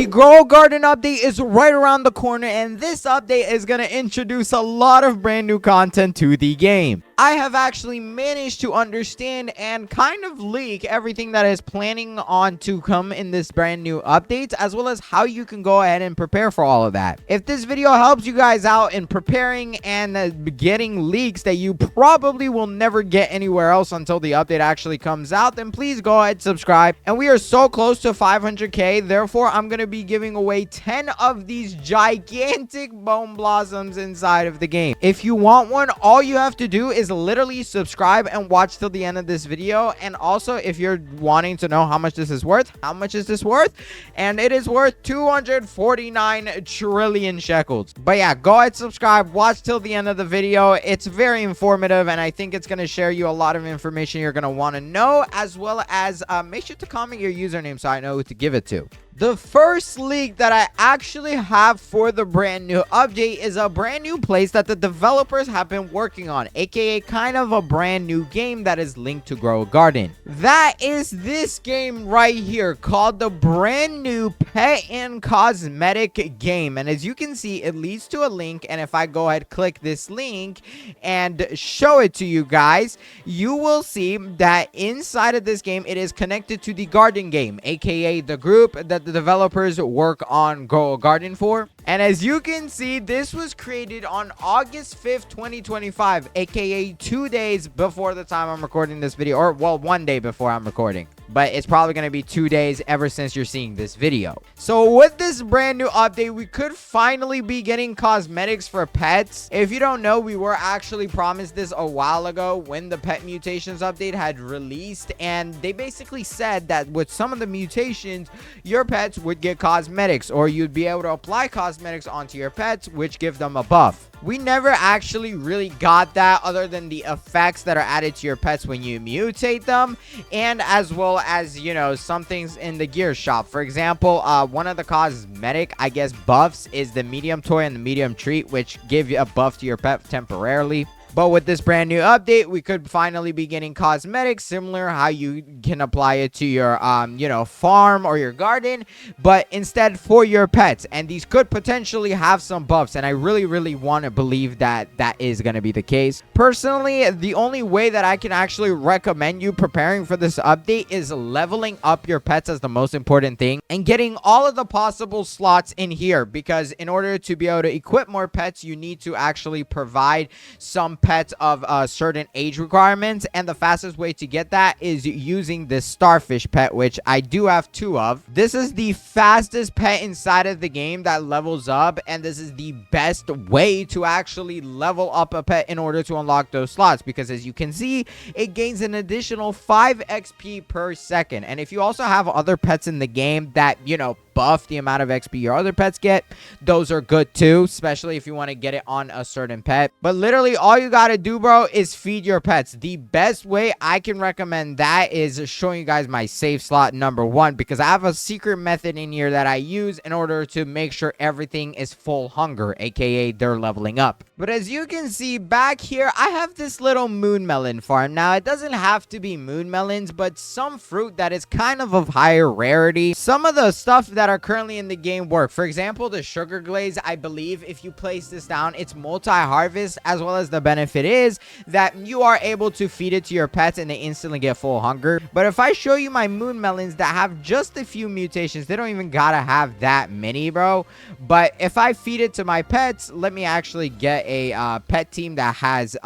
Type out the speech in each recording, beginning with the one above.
Grow Garden update is right around the corner, and this update is going to introduce a lot of brand new content to the game. I have actually managed to understand and kind of leak everything that is planning on to come in this brand new update, as well as how you can go ahead and prepare for all of that. If this video helps you guys out in preparing and getting leaks that you probably will never get anywhere else until the update actually comes out, then please go ahead, subscribe. And we are so close to 500k, therefore I'm going to be giving away 10 of these gigantic bone blossoms inside of the game. If you want one, all you have to do is literally subscribe and watch till the end of this video. And also, if you're wanting to know how much this is worth, how much is this worth? And it is worth 249 trillion shekels. But yeah, go ahead, subscribe, watch till the end of the video. It's very informative, and I think it's going to share you a lot of information you're going to want to know, as well as make sure to comment your username so I know who to give it to. The first leak that I actually have for the brand new update is a brand new place that the developers have been working on, aka kind of a brand new game that is linked to Grow a Garden. That is this game right here called the brand new Pet and Cosmetic game. And as you can see, it leads to a link, and if I go ahead, click this link and show it to you guys, you will see that inside of this game, it is connected to the garden game, aka the group that the developers work on Grow a Garden for. And as you can see, this was created on August 5th, 2025, aka 2 days before the time I'm recording this video, or well, 1 day before I'm recording. But it's probably going to be 2 days ever since you're seeing this video. So with this brand new update, we could finally be getting cosmetics for pets. If you don't know, we were actually promised this a while ago when the pet mutations update had released. And they basically said that with some of the mutations, your pets would get cosmetics, or you'd be able to apply cosmetics onto your pets, which give them a buff. We never actually really got that, other than the effects that are added to your pets when you mutate them, and as well as, you know, some things in the gear shop. For example, one of the cosmetic, I guess, buffs is the medium toy and the medium treat, which give you a buff to your pet temporarily. But with this brand new update, we could finally be getting cosmetics, similar how you can apply it to your, you know, farm or your garden, but instead for your pets. And these could potentially have some buffs, and I really want to believe that that is going to be the case. Personally, the only way that I can actually recommend you preparing for this update is leveling up your pets as the most important thing, and getting all of the possible slots in here, because in order to be able to equip more pets, you need to actually provide some pets of certain age requirements, and the fastest way to get that is using this starfish pet, which I do have 2 of. This is the fastest pet inside of the game that levels up, and this is the best way to actually level up a pet in order to unlock those slots, because as you can see, it gains an additional 5 XP per second. And if you also have other pets in the game that, you know, buff the amount of XP your other pets get, those are good too, especially if you want to get it on a certain pet. But literally all you gotta do, bro, is feed your pets. The best way I can recommend that is showing you guys my save slot number 1, because I have a secret method in here that I use in order to make sure everything is full hunger, aka they're leveling up. But as you can see back here, I have this little moon melon farm. Now, it doesn't have to be moon melons, but some fruit that is kind of higher rarity. Some of the stuff that are currently in the game work. For example, the sugar glaze, I believe if you place this down, it's multi-harvest, as well as the benefit is that you are able to feed it to your pets and they instantly get full hunger. But if I show you my moon melons that have just a few mutations, they don't even gotta have that many, bro. But if I feed it to my pets, let me actually get a pet team that has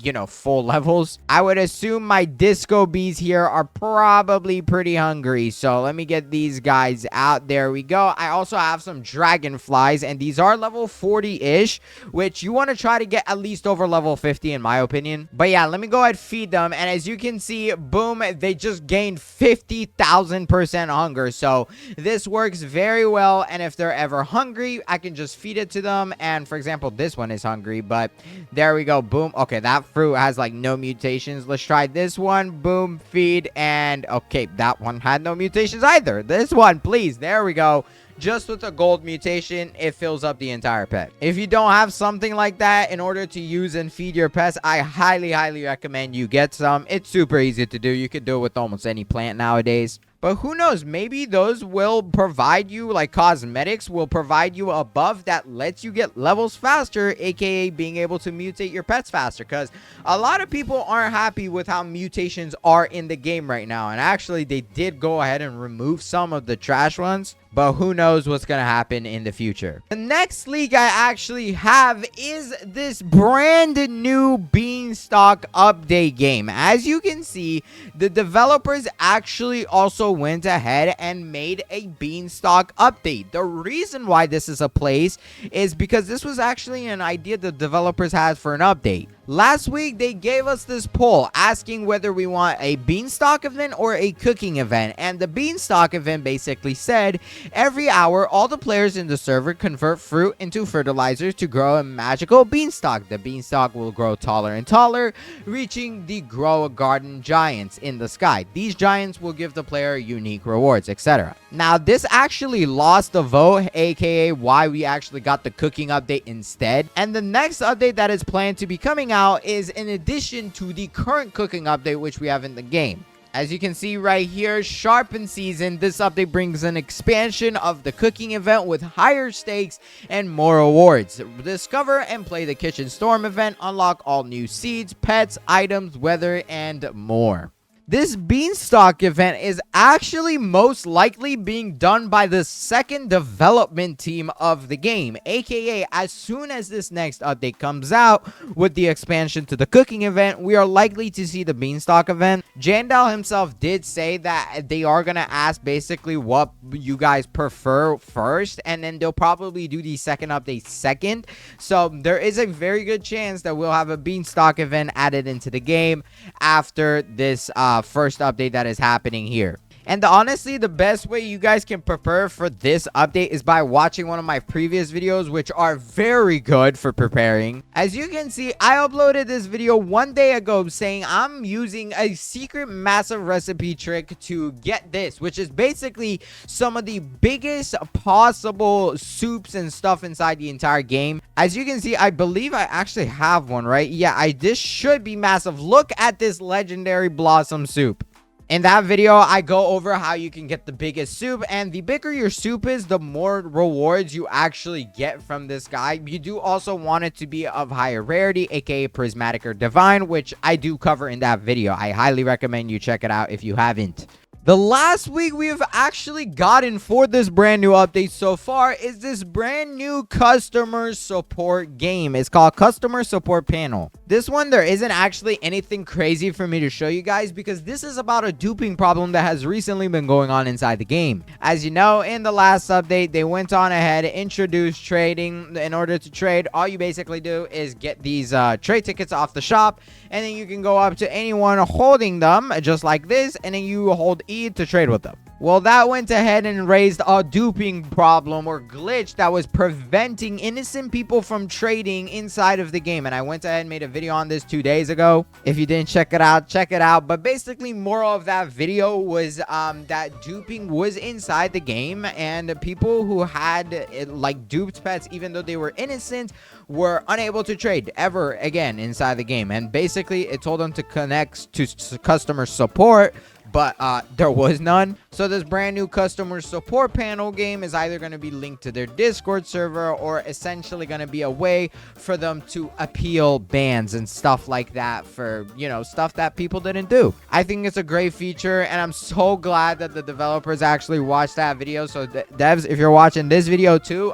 you know, full levels. I would assume my disco bees here are probably pretty hungry, so let me get these guys out. There we go. I also have some dragonflies, and these are level 40-ish, which you want to try to get at least over level 50 in my opinion. But yeah, let me go ahead, feed them, and as you can see, boom, they just gained 50,000% hunger. So this works very well, and if they're ever hungry, I can just feed it to them. And for example, this one is hungry, but there we go, boom. Okay, that fruit has like no mutations. Let's try this one. Boom, feed, and okay, that one had no mutations either. This one, please. There we go. Just with a gold mutation, it fills up the entire pet. If you don't have something like that in order to use and feed your pets, I highly recommend you get some. It's super easy to do. You could do it with almost any plant nowadays. But who knows, maybe those will provide you, like cosmetics will provide you a buff that lets you get levels faster, aka being able to mutate your pets faster, because a lot of people aren't happy with how mutations are in the game right now. And actually they did go ahead and remove some of the trash ones, but who knows what's gonna happen in the future. The next leak I actually have is this brand new Beanstalk update game. As you can see, the developers actually also went ahead and made a Beanstalk update. The reason why this is a place is because this was actually an idea the developers had for an update. Last week, they gave us this poll asking whether we want a Beanstalk event or a cooking event. And the Beanstalk event basically said, every hour, all the players in the server convert fruit into fertilizers to grow a magical beanstalk. The beanstalk will grow taller and taller, reaching the grow a garden giants in the sky. These giants will give the player unique rewards, etc. Now, this actually lost the vote, aka why we actually got the cooking update instead. And the next update that is planned to be coming out is in addition to the current cooking update which we have in the game. As you can see right here, Sharpen Season, this update brings an expansion of the cooking event with higher stakes and more rewards. Discover and play the Kitchen Storm event, unlock all new seeds, pets, items, weather, and more. This Beanstalk event is actually most likely being done by the second development team of the game, aka as soon as this next update comes out with the expansion to the cooking event, we are likely to see the Beanstalk event. Jandal himself did say that they are going to ask basically what you guys prefer first, and then they'll probably do the second update second. So there is a very good chance that we'll have a Beanstalk event added into the game after this first update that is happening here. And honestly, the best way you guys can prepare for this update is by watching one of my previous videos, which are very good for preparing. As you can see, I uploaded this video one day ago saying I'm using a secret massive recipe trick to get this, which is basically some of the biggest possible soups and stuff inside the entire game. As you can see, I believe I actually have one, right? Yeah, this should be massive. Look at this legendary blossom soup. In that video, I go over how you can get the biggest soup, and the bigger your soup is, the more rewards you actually get from this guy. You do also want it to be of higher rarity, aka prismatic or divine, which I do cover in that video. I highly recommend you check it out if you haven't. The last week we have actually gotten for this brand new update so far is this brand new customer support game. It's called Customer Support Panel. This one, there isn't actually anything crazy for me to show you guys because this is about a duping problem that has recently been going on inside the game. As you know, in the last update, they went on ahead and introduced trading. In order to trade, all you basically do is get these trade tickets off the shop, and then you can go up to anyone holding them just like this, and then you hold E to trade with them. Well, that went ahead and raised a duping problem or glitch that was preventing innocent people from trading inside of the game. And I went ahead and made a video on this 2 days ago. If you didn't check it out, check it out. But basically, moral of that video was that duping was inside the game, and people who had like duped pets, even though they were innocent, were unable to trade ever again inside the game. And basically, it told them to connect to customer support, but there was none. So this brand new customer support panel game is either going to be linked to their Discord server or essentially going to be a way for them to appeal bans and stuff like that for, you know, stuff that people didn't do. I think it's a great feature, and I'm so glad that the developers actually watched that video. So devs, if you're watching this video too,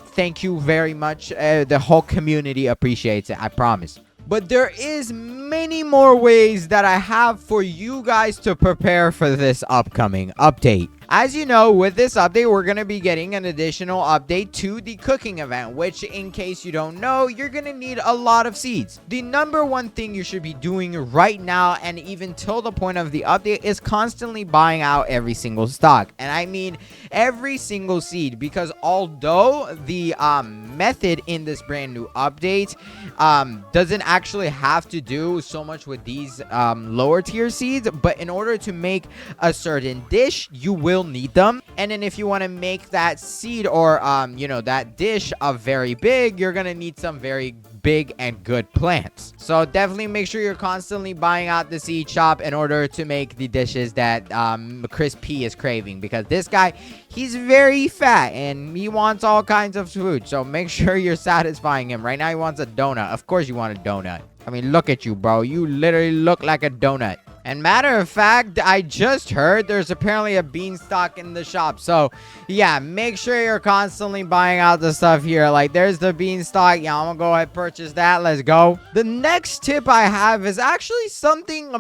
thank you very much. The whole community appreciates it, I promise. But there is many more ways that I have for you guys to prepare for this upcoming update. As you know, with this update, we're going to be getting an additional update to the cooking event, which, in case you don't know, you're going to need a lot of seeds. The number one thing you should be doing right now, and even till the point of the update, is constantly buying out every single stock. And I mean every single seed, because although the method in this brand new update doesn't actually have to do so much with these lower tier seeds, but in order to make a certain dish, you will need them. And then if you want to make that seed or you know, that dish very big, you're gonna need some very big and good plants. So definitely make sure you're constantly buying out the seed shop in order to make the dishes that Chris P is craving, because this guy, he's very fat and he wants all kinds of food. So make sure you're satisfying him. Right now he wants a donut. Of course you want a donut. I mean, look at you, bro. You literally look like a donut. And matter of fact, I just heard there's apparently a Beanstalk in the shop. So, yeah, make sure you're constantly buying out the stuff here. Like, there's the Beanstalk. Yeah, I'm gonna go ahead and purchase that. Let's go. The next tip I have is actually something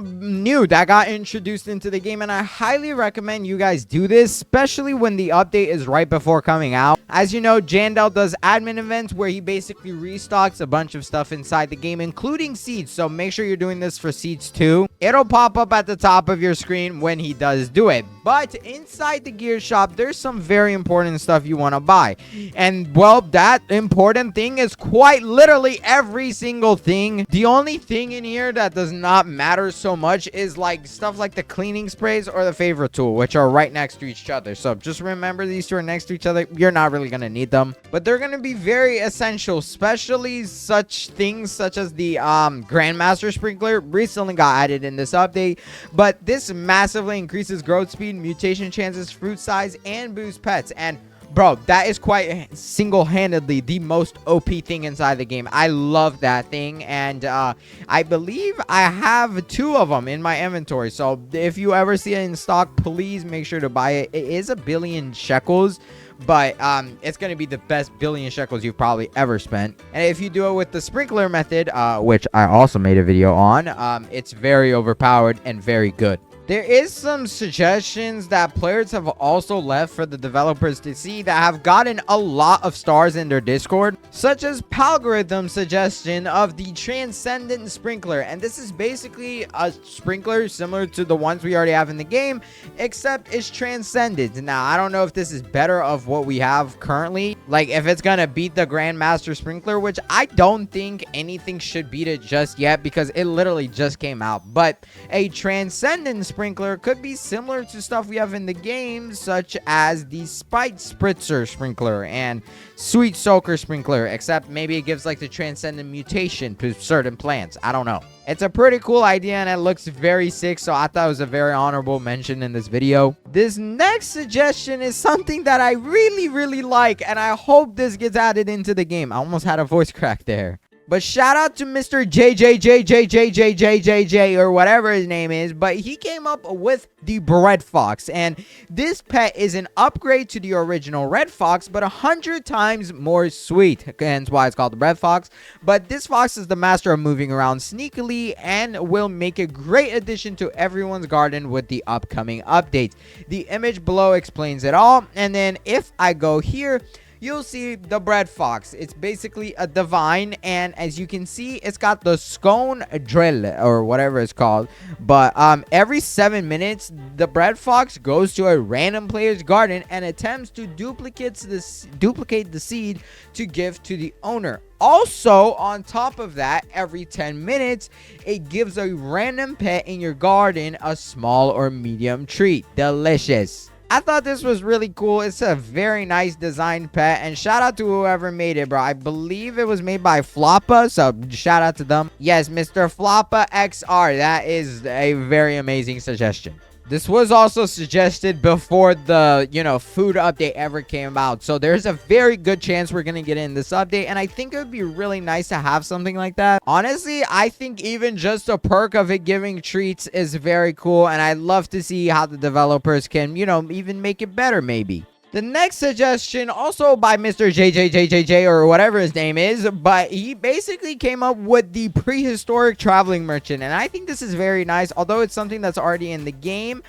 new that got introduced into the game. And I highly recommend you guys do this, especially when the update is right before coming out. As you know, Jandel does admin events where he basically restocks a bunch of stuff inside the game, including seeds. So make sure you're doing this for seeds too. It'll pop up at the top of your screen when he does do it. But inside the gear shop, there's some very important stuff you want to buy. And well, that important thing is quite literally every single thing. The only thing in here that does not matter so much is like stuff like the cleaning sprays or the favorite tool, which are right next to each other. So just remember, these two are next to each other. You're not really going to need them, but they're going to be very essential, especially such things such as the Grandmaster Sprinkler recently got added in this update. But this massively increases growth speed, mutation chances, fruit size, and boosts pets. And bro, that is quite single-handedly the most OP thing inside the game. I love that thing, and I believe I have 2 of them in my inventory. So if you ever see it in stock, please make sure to buy it. It is 1 billion shekels, but it's going to be the best 1 billion shekels you've probably ever spent. And if you do it with the sprinkler method, which I also made a video on, it's very overpowered and very good. There is some suggestions that players have also left for the developers to see that have gotten a lot of stars in their Discord, such as Palgorithm's suggestion of the Transcendent Sprinkler. And this is basically a sprinkler similar to the ones we already have in the game, except it's transcendent. Now, I don't know if this is better of what we have currently, like if it's gonna beat the Grandmaster Sprinkler, which I don't think anything should beat it just yet because it literally just came out. But a Transcendent Sprinkler could be similar to stuff we have in the game, such as the Spite Spritzer Sprinkler and Sweet Soaker Sprinkler, except maybe it gives like the Transcendent mutation to certain plants. I don't know. It's a pretty cool idea and it looks very sick, so I thought it was a very honorable mention in this video. This next suggestion is something that I really like, and I hope this gets added into the game. I almost had a voice crack there. But shout out to Mr. JJJJJJJJJ or whatever his name is. But he came up with the Bread Fox. And this pet is an upgrade to the original Red Fox, but 100 times more sweet. Hence why it's called the Bread Fox. But this fox is the master of moving around sneakily and will make a great addition to everyone's garden with the upcoming updates. The image below explains it all. And then if I go here, you'll see the Bread Fox. It's basically a divine, and as you can see, it's got the scone drill or whatever it's called. But every 7 minutes, the Bread Fox goes to a random player's garden and attempts to duplicate the seed to give to the owner. Also, on top of that, every 10 minutes, it gives a random pet in your garden a small or medium treat. Delicious. I thought this was really cool. It's a very nice designed pet, and shout out to whoever made it, bro. I believe it was made by Floppa, so shout out to them. Yes, Mr. Floppa XR. That is a very amazing suggestion. This was also suggested before the, food update ever came out. So there's a very good chance we're going to get in this update. And I think it would be really nice to have something like that. Honestly, I think even just a perk of it giving treats is very cool. And I'd love to see how the developers can, even make it better maybe. The next suggestion, also by Mr. JJJJJ or whatever his name is, but he basically came up with the prehistoric traveling merchant. And I think this is very nice, although it's something that's already in the game,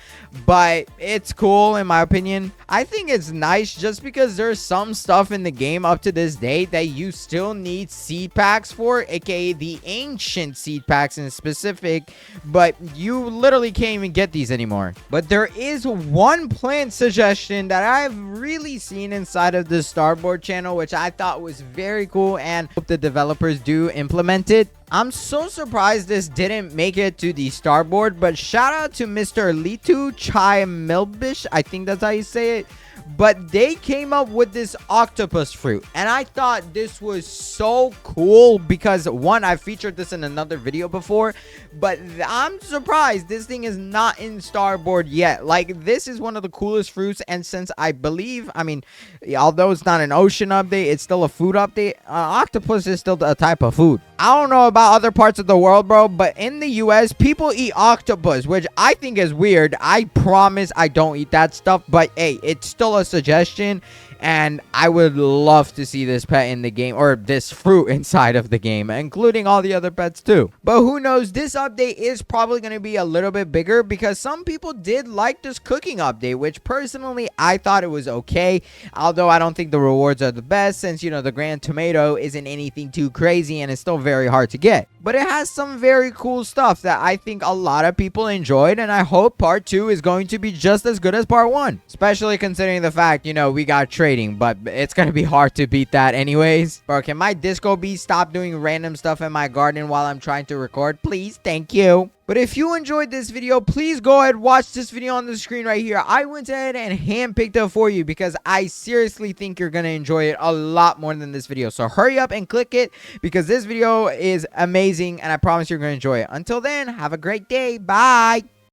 but it's cool in my opinion. I think it's nice just because there's some stuff in the game up to this day that you still need seed packs for, aka the ancient seed packs in specific, but you literally can't even get these anymore. But there is one plant suggestion that I've really seen inside of the Starboard channel, which I thought was very cool, and hope the developers do implement it. I'm so surprised this didn't make it to the starboard, but shout out to Mr. Litu Chai Milbish. I think that's how you say it. But they came up with this octopus fruit, and I thought this was so cool because, one, I featured this in another video before, but I'm surprised this thing is not in starboard yet. Like, this is one of the coolest fruits, and since I believe, I mean, although it's not an ocean update, it's still a food update. Octopus is still a type of food. I don't know about other parts of the world, bro, but in the US, people eat octopus, which I think is weird. I promise I don't eat that stuff, but hey, it's still a suggestion, and I would love to see this pet in the game, or this fruit inside of the game, including all the other pets too. But who knows, this update is probably going to be a little bit bigger because some people did like this cooking update, which personally I thought it was okay, although I don't think the rewards are the best since, you know, the Grand Tomato isn't anything too crazy and it's still very hard to get. But it has some very cool stuff that I think a lot of people enjoyed, and I hope part 2 is going to be just as good as part 1, especially considering the fact, you know, we got trading, but it's gonna be hard to beat that anyways. Bro, can my disco bee stop doing random stuff in my garden while I'm trying to record, please? Thank you. But if you enjoyed this video, please go ahead and watch this video on the screen right here. I went ahead and handpicked it for you because I seriously think you're gonna enjoy it a lot more than this video. So hurry up and click it because this video is amazing and I promise you're gonna enjoy it. Until then, have a great day. Bye.